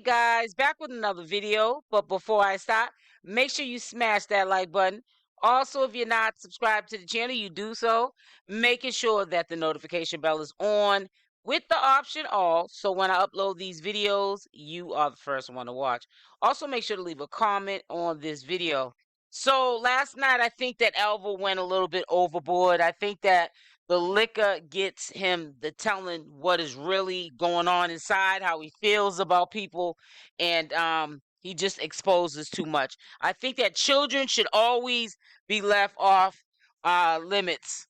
right, guys, back with another video. But before I start, make sure you smash that like button. Also, if you're not subscribed to the channel, you do so, making sure that the notification bell is on with the option all. So when I upload these videos, you are the first one to watch. Also, make sure to leave a comment on this video. So last night, I think that Alvo went a little bit overboard. I think that the liquor gets him the telling what is really going on inside, how he feels about people, and he just exposes too much. I think that children should always be left off limits.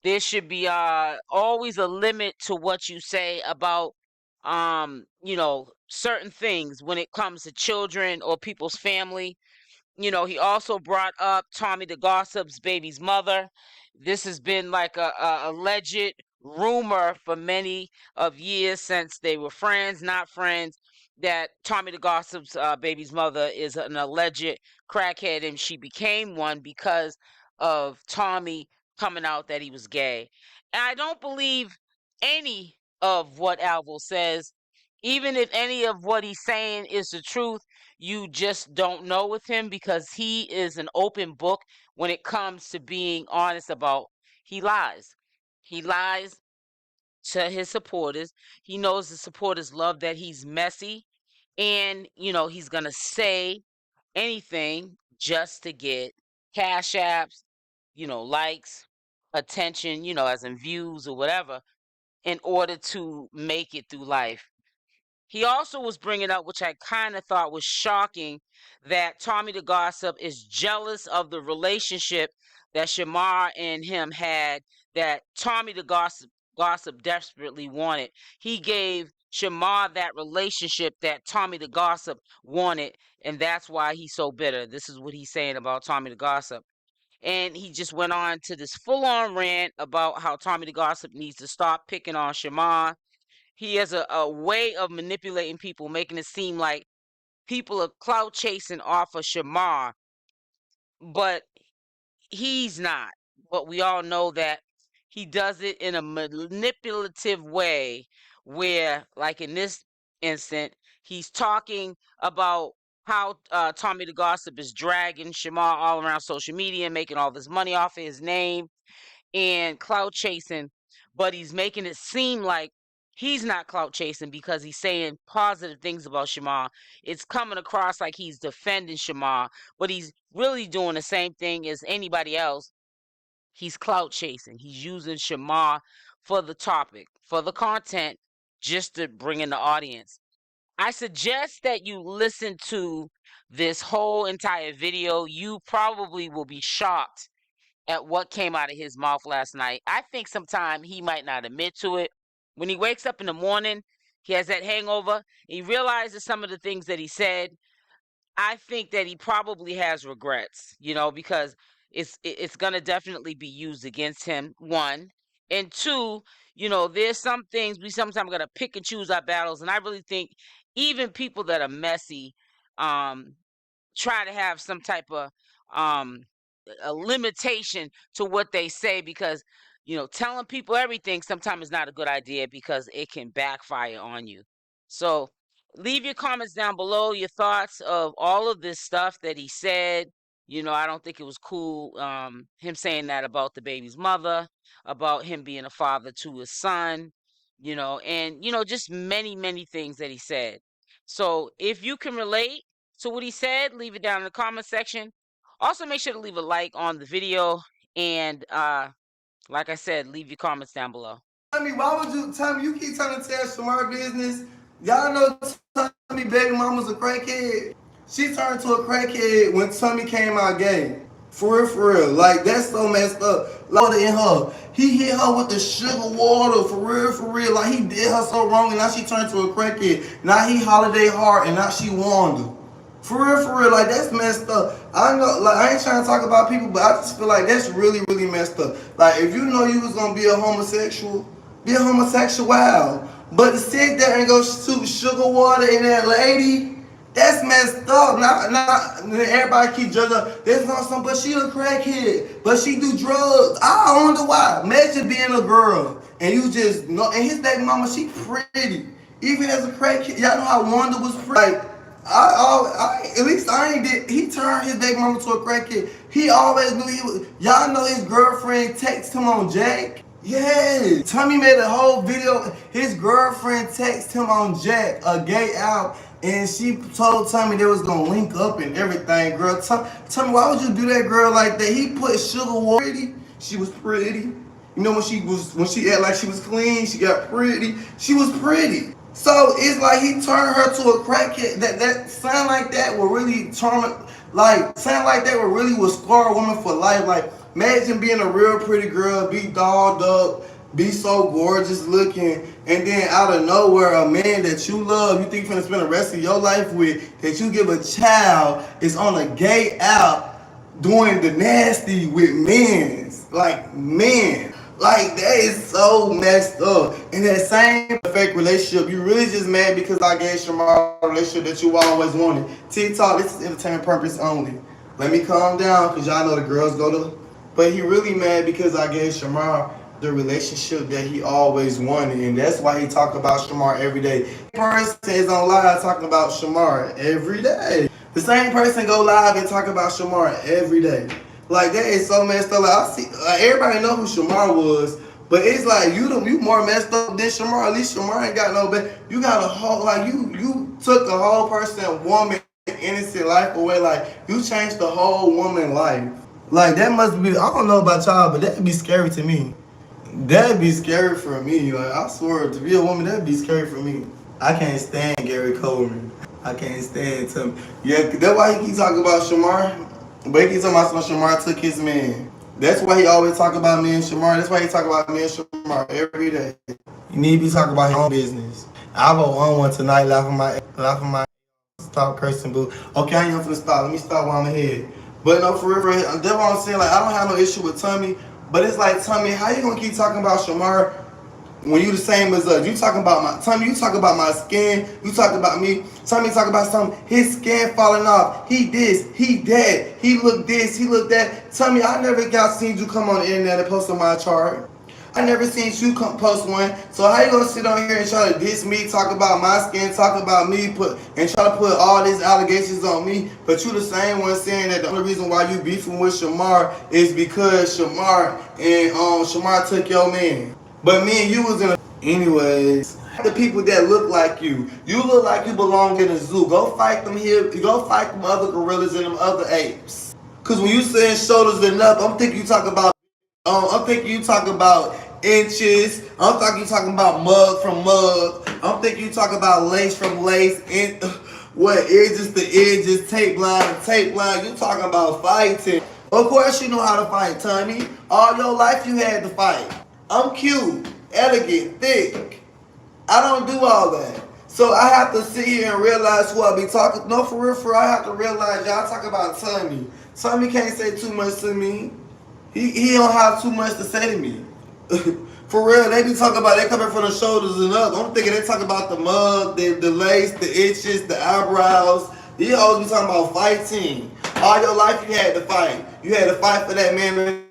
There should be always a limit to what you say about certain things when it comes to children or people's family. He also brought up Tommythegossip's baby's mother. This has been like a alleged rumor for many of years since they were friends, not friends, that Tommythegossip's baby's mother is an alleged crackhead, and she became one because of Tommy coming out that he was gay. And I don't believe any of what Alvo says. Even if any of what he's saying is the truth, you just don't know with him, because he is an open book when it comes to being honest about. He lies. He lies to his supporters. He knows the supporters love that he's messy, and he's gonna say anything just to get cash apps, likes, attention, as in views or whatever, in order to make it through life. He also was bringing up, which I kind of thought was shocking, that Tommythegossip is jealous of the relationship that Shamar and him had, that Tommythegossip desperately wanted. He gave Shamar that relationship that Tommythegossip wanted, and that's why he's so bitter. This is what he's saying about Tommythegossip. And he just went on to this full-on rant about how Tommythegossip needs to stop picking on Shamar. He has a way of manipulating people, making it seem like people are clout chasing off of Shamar, but he's not. But we all know that he does it in a manipulative way, where, like in this instant, he's talking about how Tommythegossip is dragging Shamar all around social media, making all this money off of his name and clout chasing, but he's making it seem like he's not clout chasing because he's saying positive things about Shamar. It's coming across like he's defending Shamar, but he's really doing the same thing as anybody else. He's clout chasing. He's using Shamar for the topic, for the content, just to bring in the audience. I suggest that you listen to this whole entire video. You probably will be shocked at what came out of his mouth last night. I think sometime he might not admit to it. When he wakes up in the morning, he has that hangover, he realizes some of the things that he said. I think that he probably has regrets, because it's gonna definitely be used against him, one. And two, there's some things we sometimes gotta pick and choose our battles. And I really think even people that are messy try to have some type of a limitation to what they say, because telling people everything sometimes is not a good idea, because it can backfire on you. So leave your comments down below, your thoughts of all of this stuff that he said. I don't think it was cool, him saying that about the baby's mother, about him being a father to his son, and just many things that he said. So if you can relate to what he said, leave it down in the comment section. Also, make sure to leave a like on the video, and like I said, leave your comments down below. Tommy, why would you, Tommy, you keep trying to tell Shamar business? Y'all know Tommy baby mama's a crackhead. She turned to a crackhead when Tommy came out gay. For real. Like, that's so messed up. Like, in her. He hit her with the sugar water, for real. Like, he did her so wrong, and now she turned to a crackhead. Now he holiday hard, and now she wander. For real, like, that's messed up. I know, like, I ain't trying to talk about people, but I just feel like that's really messed up. Like, if you know you was gonna be a homosexual, be a homosexual. But to sit there and go shoot sugar water in that lady, that's messed up. Not everybody keep judging her. There's not some, but she a crackhead, but she do drugs. I wonder why. Imagine being a girl and you just know, and his baby mama, she pretty. Even as a crackhead, y'all know how Wanda was like. At least I ain't did. He turned his baby mama to a crackhead. He always knew he was. Y'all know his girlfriend texted him on Jack. Yeah, Tommy made a whole video. His girlfriend texted him on Jack, a gay out, and she told Tommy they was gonna link up and everything. Girl, Tommy, why would you do that, girl, like that? He put Sugar Pretty. She was pretty. You know when she act like she was clean, she got pretty. She was pretty. So it's like he turned her to a crackhead. That sound like that would really sound like that would really scar a woman for life. Like imagine being a real pretty girl, be dolled up, be so gorgeous looking, and then out of nowhere a man that you love, you think you're gonna spend the rest of your life with, that you give a child, is on a gay out doing the nasty with men. Like men. Like, that is so messed up. In that same fake relationship, you really just mad because I gave Shamar a relationship that you always wanted. TikTok, this is entertainment purpose only. Let me calm down, because y'all know the girls go to... But he really mad because I gave Shamar the relationship that he always wanted, and that's why he talk about Shamar every day. The person is on live talking about Shamar every day. The same person go live and talk about Shamar every day. Like, that is so messed up. Like, everybody know who Shamar was, but it's like you more messed up than Shamar. At least Shamar ain't got no bad. You got a whole, like, you took a whole person, woman, innocent life away. Like, you changed the whole woman life. Like, that must be, I don't know about y'all, but that'd be scary to me. That'd be scary for me. Like, I swear, to be a woman, that'd be scary for me. I can't stand Gary Coleman. I can't stand him. Yeah, that's why he keeps talking about Shamar. But he keeps talking about Shamar took his man. That's why he always talk about me and Shamar. That's why he talk about me and Shamar every day. You need to be talking about his own business. Alvo on one tonight, laughing my stop cursing, boo. Okay, I ain't finna stop. Let me stop while I'm ahead. But no, for real, that's what I'm saying. Like, I don't have no issue with Tommy, but it's like, Tommy, how you gonna keep talking about Shamar when you the same as us? You talking about my Tommy, you talk about my skin, you talk about me. Tommy talk about something, his skin falling off. He this, he that, he look this, he look that. Tommy, I never seen you come on the internet and post on my chart. I never seen you come post one. So how you gonna sit on here and try to diss me, talk about my skin, talk about me, and try to put all these allegations on me? But you the same one saying that the only reason why you beefing with Shamar is because Shamar took your man. But me and you was in a... Anyways, the people that look like you look like you belong in a zoo. Go fight them here. Go fight them other gorillas and them other apes. Cause when you saying shoulders and up, I'm thinking you talk about inches. I'm thinking you talking about mug from mug. I'm thinking you talking about lace from lace. And what edges to edges, tape line to tape line. You talking about fighting. Of course you know how to fight, Tommy. All your life you had to fight. I'm cute, elegant, thick. I don't do all that. So I have to sit here and realize who I be talking. No, for real, I have to realize y'all talk about Tommy. Tommy can't say too much to me. He don't have too much to say to me. For real, they be talking about, they coming from the shoulders and up. I'm thinking they talk about the mug, the lace, the itches, the eyebrows. They always be talking about fighting. All your life you had to fight. You had to fight for that man.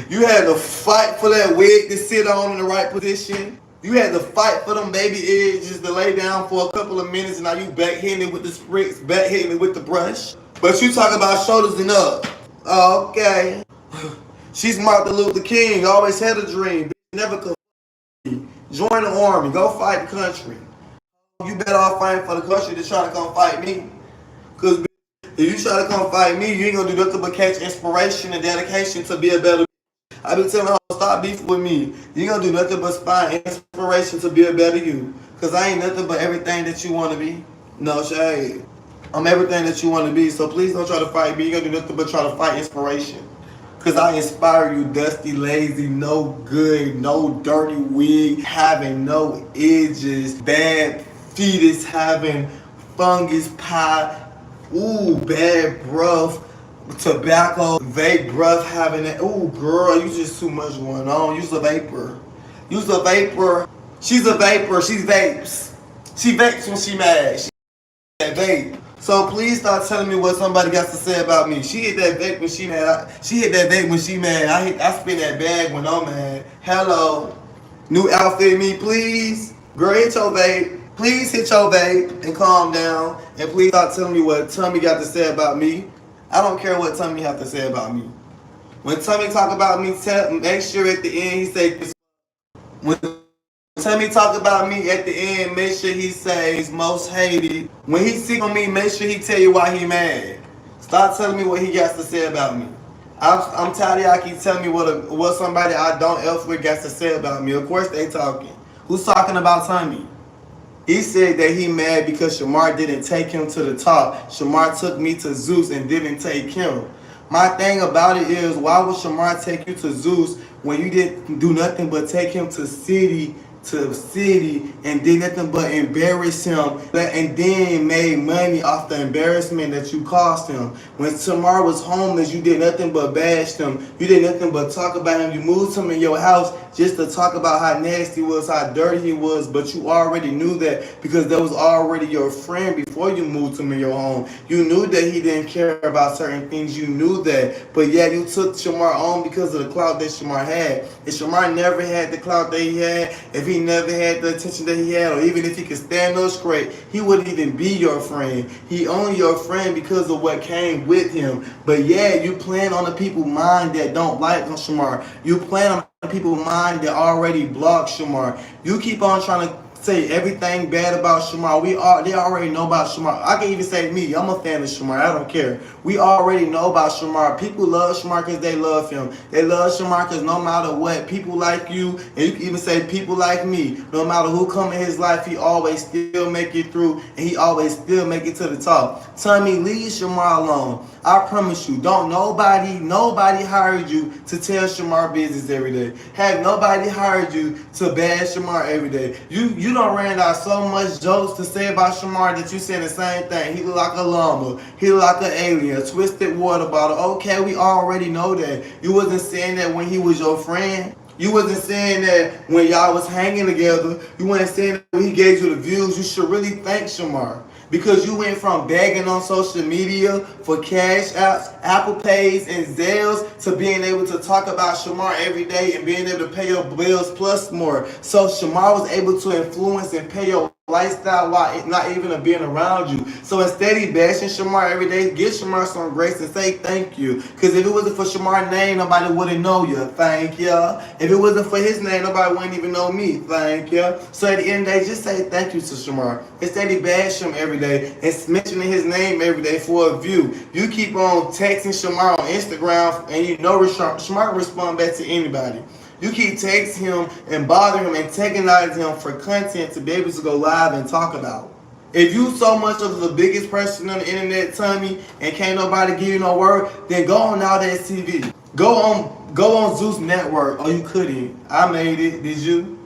You had to fight for that wig to sit on in the right position. You had to fight for them baby edges to lay down for a couple of minutes, and now you back hitting it with the spritz, back hitting it with the brush. But you talk about shoulders and up. Okay. She's Martin Luther King, always had a dream. Never could. Join the army, go fight the country. You better off fighting for the country to try to come fight me. Cause if you try to come fight me, you ain't gonna do nothing but catch inspiration and dedication to be a better. I been telling her, stop beefing with me. You ain't gonna do nothing but find inspiration to be a better you. Cause I ain't nothing but everything that you wanna be. No shade. I'm everything that you wanna be. So please don't try to fight me. You ain't gonna do nothing but try to fight inspiration. Cause I inspire you, dusty, lazy, no good, no dirty wig, having no edges, bad fetus, having fungus pie, ooh, bad breath, tobacco, vape breath, having that. Ooh, girl, you just too much going on. You's a vapor. You's a vapor. She's a vapor. She vapes. She vapes when she mad. She that vape. So please stop telling me what somebody got to say about me. She hit that vape when she mad. She hit that vape when she mad. I spin that bag when I'm mad. Hello. New outfit me, please. Girl, hit your vape. Please hit your vape and calm down. And please stop telling me what Tommy got to say about me. I don't care what Tommy have to say about me. When Tommy talk about me, make sure at the end he say, when Tommy talk about me at the end, make sure he says most hated. When he sick on me, make sure he tell you why he mad. Stop telling me what he got to say about me. I'm tired of y'all keep telling me what somebody I don't else with got to say about me. Of course they talking. Who's talking about Tommy? He said that he mad because Shamar didn't take him to the top. Shamar took me to Zeus and didn't take him. My thing about it is, why would Shamar take you to Zeus when you didn't do nothing but take him to city and did nothing but embarrass him and then made money off the embarrassment that you caused him? When Shamar was homeless, you did nothing but bash him. You did nothing but talk about him. You moved him in your house just to talk about how nasty he was, how dirty he was, but you already knew that because that was already your friend before you moved him in your home. You knew that he didn't care about certain things. You knew that, but yeah, you took Shamar on because of the clout that Shamar had. If Shamar never had the clout that he had, if he never had the attention that he had, or even if he could stand up straight, he wouldn't even be your friend. He only your friend because of what came with him. But yeah, you playing on the people's mind that don't like Shamar. You playing on the people's mind that already blocked Shamar. You keep on trying to say everything bad about Shamar. They already know about Shamar. I can even say me. I'm a fan of Shamar. I don't care. We already know about Shamar. People love Shamar because they love him. They love Shamar because no matter what, people like you, and you can even say people like me, no matter who come in his life, he always still make it through, and he always still make it to the top. Tommy, leave Shamar alone. I promise you, don't nobody hired you to tell Shamar business every day. Have nobody hired you to bash Shamar every day. You done ran out so much jokes to say about Shamar that you said the same thing. He look like a llama. He look like an alien, a twisted water bottle. Okay, we already know that. You wasn't saying that when he was your friend. You wasn't saying that when y'all was hanging together. You wasn't saying that when he gave you the views. You should really thank Shamar. Because you went from begging on social media for cash apps, Apple Pays, and Zelles to being able to talk about Shamar every day and being able to pay your bills plus more. So Shamar was able to influence and pay your lifestyle while not even being around you. So instead of bashing Shamar every day, give Shamar some grace and say thank you. Because if it wasn't for Shamar's name, nobody wouldn't know you. Thank you. If it wasn't for his name, nobody wouldn't even know me. Thank you. So at the end of the day, just say thank you to Shamar. Instead of bash him every day and mentioning his name every day for a view. You keep on texting Shamar on Instagram and you know Shamar respond back to anybody. You keep texting him and bothering him and antagonize him for content to be able to go live and talk about. If you so much of the biggest person on the internet, Tommy, and can't nobody give you no word, then go on Now That's TV. Go on Zeus Network. Oh, you couldn't. I made it. Did you?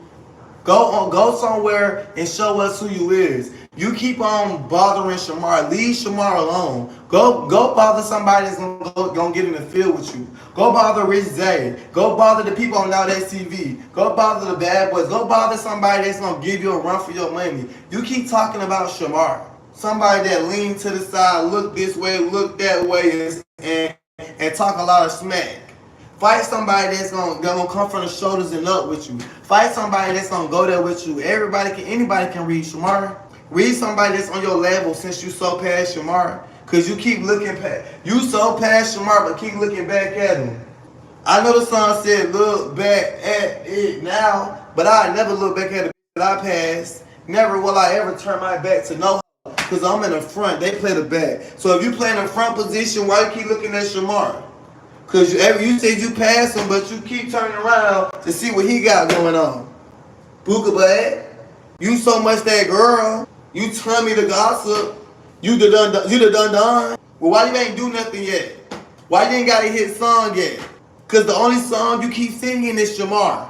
Go somewhere and show us who you is. You keep on bothering Shamar. Leave Shamar alone. Go bother somebody that's gonna get in the field with you. Go bother Rich Zay. Go bother the people on Now That's TV. Go bother the bad boys. Go bother somebody that's gonna give you a run for your money. You keep talking about Shamar. Somebody that lean to the side, look this way, look that way, and talk a lot of smack. Fight somebody that's gonna come from the shoulders and up with you. Fight somebody that's gonna go there with you. Anybody can read Shamar. Read somebody that's on your level since you so past Shamar. Cause you keep looking past. You so past Shamar, but keep looking back at him. I know the song said look back at it now, but I never look back at it that I passed. Never will I ever turn my back to no. Cause I'm in the front. They play the back. So if you play in the front position, why you keep looking at Shamar? Because you said you passed him, but you keep turning around to see what he got going on. Booka Bad, you so much that girl. You Tommythegossip. You the done. Well, why you ain't do nothing yet? Why you ain't got a hit song yet? Because the only song you keep singing is Shamar.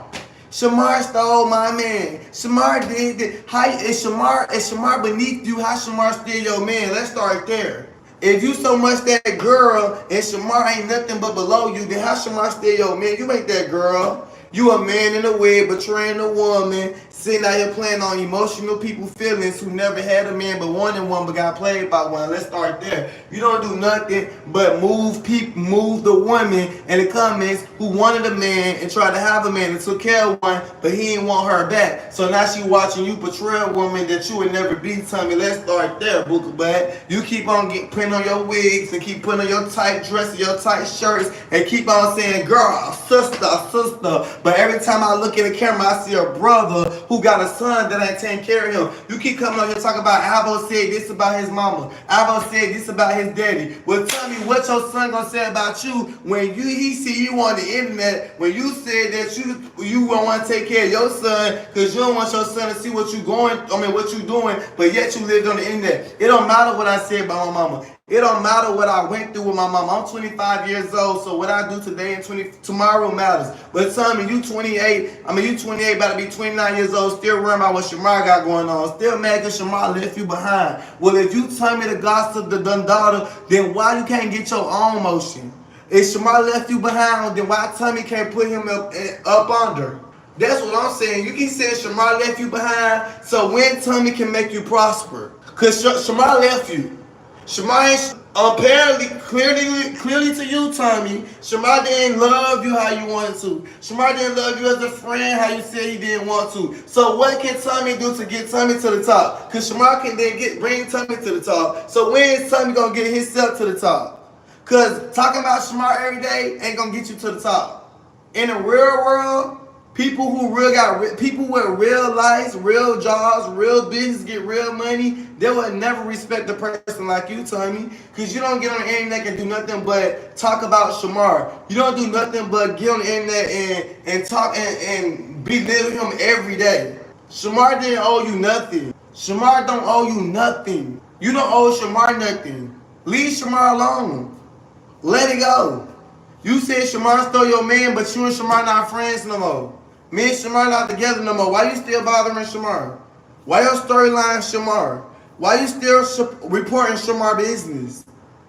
Shamar stole my man. Shamar did it. Is Shamar beneath you? How Shamar steal your man? Let's start there. If you so much that girl and Shamar ain't nothing but below you, then how Shamar steal your man? You ain't that girl. You a man in a wig betraying a woman, sitting out here playing on emotional people feelings who never had a man but wanted one but got played by one. Let's start there. You don't do nothing but move the woman in the comments who wanted a man and tried to have a man and took care of one, but he didn't want her back. So now she watching you portray a woman that you would never be. Tommy, let's start there, Booker Bud. You keep on putting on your wigs and keep putting on your tight dresses, your tight shirts, and keep on saying, girl, sister. But every time I look in the camera, I see a brother who got a son that ain't taking care of him. You keep coming on here talking about Alvo said this about his mama. Alvo said this about his daddy. Well, tell me what your son gonna say about you when he see you on the internet, when you said that you don't want to take care of your son because you don't want your son to see what you doing, but yet you lived on the internet. It don't matter what I said about my mama. It don't matter what I went through with my mom. I'm 25 years old, so what I do today and tomorrow matters. But tell me, you 28, about to be 29 years old, still worrying about what Shamar got going on. Still mad because Shamar left you behind. Well, if you tell me the gossip, the daughter, then why you can't get your own motion? If Shamar left you behind, then why Tommy can't put him up under? That's what I'm saying. You keep saying Shamar left you behind, so when Tommy can make you prosper? Because Shamar left you. Shamar apparently, clearly to you, Tommy, Shamar didn't love you how you wanted to. Shamar didn't love you as a friend how you said he didn't want to. So what can Tommy do to get Tommy to the top? Because Shamar can then bring Tommy to the top. So when is Tommy going to get himself to the top? Because talking about Shamar every day ain't going to get you to the top. In the real world, people with real lives, real jobs, real business, get real money, they would never respect a person like you, Tommy. Because you don't get on the internet and do nothing but talk about Shamar. You don't do nothing but get on the internet and talk and belittle him every day. Shamar didn't owe you nothing. Shamar don't owe you nothing. You don't owe Shamar nothing. Leave Shamar alone. Let it go. You said Shamar stole your man, but you and Shamar not friends no more. Me and Shamar not together no more. Why you still bothering Shamar? Why your storyline Shamar? Why you still reporting Shamar business?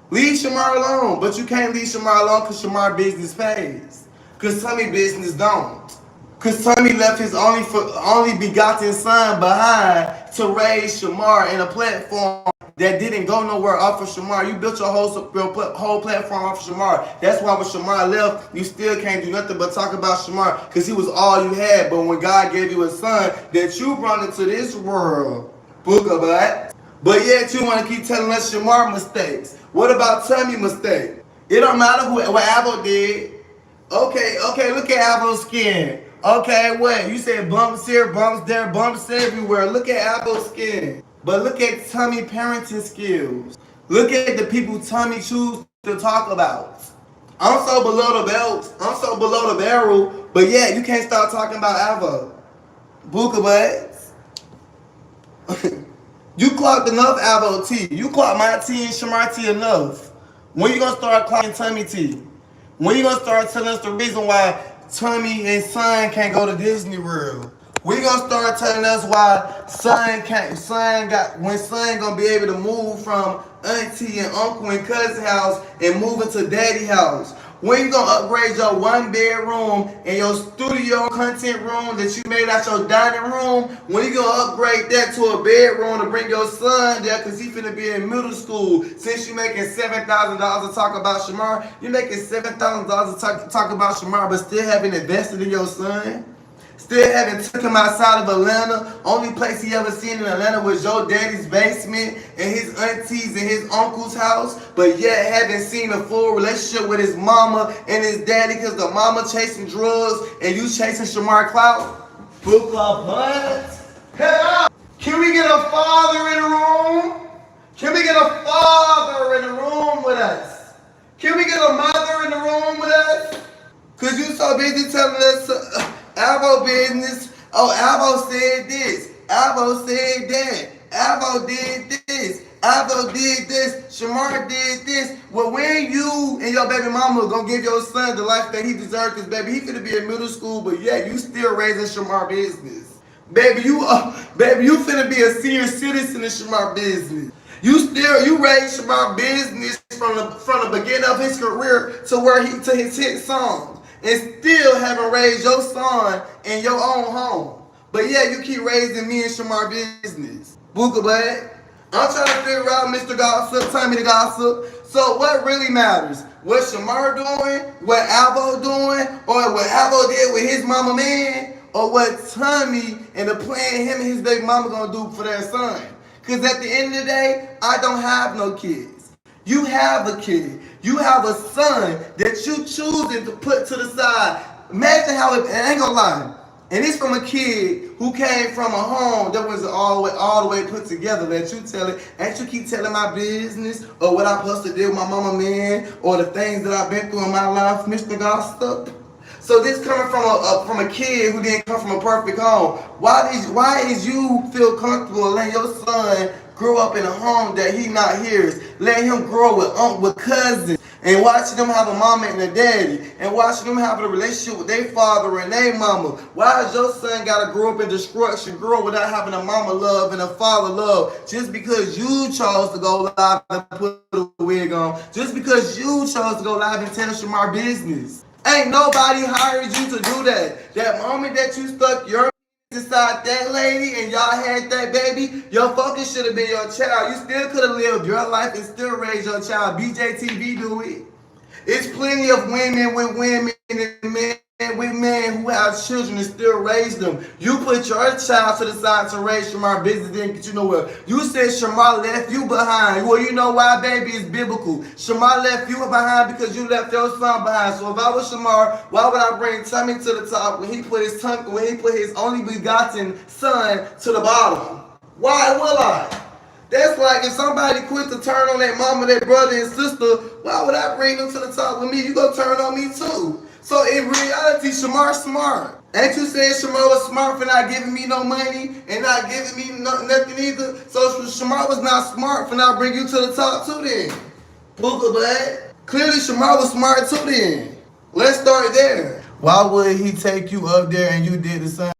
Leave Shamar alone, but you can't leave Shamar alone because Shamar business pays. Because Tommy business don't. Because Tommy left his only begotten son behind to raise Shamar in a platform that didn't go nowhere off of Shamar. You built your whole platform off of Shamar. That's why when Shamar left, you still can't do nothing but talk about Shamar because he was all you had. But when God gave you a son that you brought into this world, Booker Butt, but yet you want to keep telling us Shamar mistakes. What about Tommy mistake? It don't matter what Alvo did. Okay, look at Alvo's skin. Okay, what? You said bumps here, bumps there, bumps everywhere. Look at Alvo's skin. But look at Tommy parenting skills. Look at the people Tommy choose to talk about. I'm so below the belt. I'm so below the barrel. But yeah, you can't start talking about Alvo. Booker butts. You clocked enough Alvo T. You clocked my T and Shamar T enough. When you gonna start clocking Tommy T? When you gonna start telling us the reason why Tommy and son can't go to Disney World? We gonna start telling us why son gonna be able to move from auntie and uncle and cousin house and move into daddy house? When you gonna upgrade your 1 bedroom and your studio content room that you made out your dining room? When you gonna upgrade that to a bedroom to bring your son there because he finna be in middle school? Since you making $7,000 to talk about Shamar, you making $7,000 to talk about Shamar, but still haven't invested in your son? Still haven't took him outside of Atlanta. Only place he ever seen in Atlanta was your daddy's basement and his aunties and his uncle's house. But yet haven't seen a full relationship with his mama and his daddy because the mama chasing drugs and you chasing Shamar Clout. Book up butt. Can we get a father in the room? Can we get a father in the room with us? Can we get a mother in the room with us? Cause you so busy telling us Alvo business. Oh, Alvo said this. Alvo said that. Alvo did this. Alvo did this. Shamar did this. Well, when you and your baby mama gonna give your son the life that he deserves, cause baby, he finna be in middle school, but yeah, you still raising Shamar business. Baby, you finna be a senior citizen in Shamar business. You raised Shamar business from the beginning of his career to his hit songs. and still haven't raised your son in your own home. But yeah, you keep raising me and Shamar business. Booka Black. I'm trying to figure out Mr. Gossip, Tommythegossip. So what really matters? What Shamar doing? What Alvo doing? Or what Alvo did with his mama man? Or what Tommy and the plan him and his baby mama gonna do for their son? Because at the end of the day, I don't have no kids. You have a kid. You have a son that you choosing to put to the side. Imagine how it, I ain't gonna lie. And it's from a kid who came from a home that was all the way put together. That you tell it, ain't you keep telling my business or what I supposed to do with my mama man or the things that I've been through in my life, Mr. Gossip. So this coming from a kid who didn't come from a perfect home. Why is you feel comfortable letting your son grow up in a home that he not his? Let him grow with cousins and watching them have a mama and a daddy and watching them have a relationship with their father and their mama. Why is your son gotta grow up in destruction, grow without having a mama love and a father love just because you chose to go live and put a wig on? Just because you chose to go live and tell Shamar business. Ain't nobody hired you to do that. That moment that you stuck your inside that lady and y'all had that baby, your focus should have been your child. You still could have lived your life and still raised your child. BJTV do it. It's plenty of women with women and men with men who have children and still raise them. You put your child to the side to raise Shamar business, didn't get you nowhere. You said Shamar left you behind. Well, you know why, baby? It's biblical. Shamar left you behind because you left your son behind. So if I was Shamar, why would I bring Tommy to the top when he put his only begotten son to the bottom? Why will I? That's like if somebody quit to turn on their mama, their brother and sister, why would I bring them to the top with me? You gonna turn on me too. So in reality, Shamar's smart. Ain't you saying Shamar was smart for not giving me no money and not giving me nothing either? So Shamar was not smart for not bringing you to the top too then. Booka Black. Clearly Shamar was smart too then. Let's start there. Why would he take you up there and you did the same?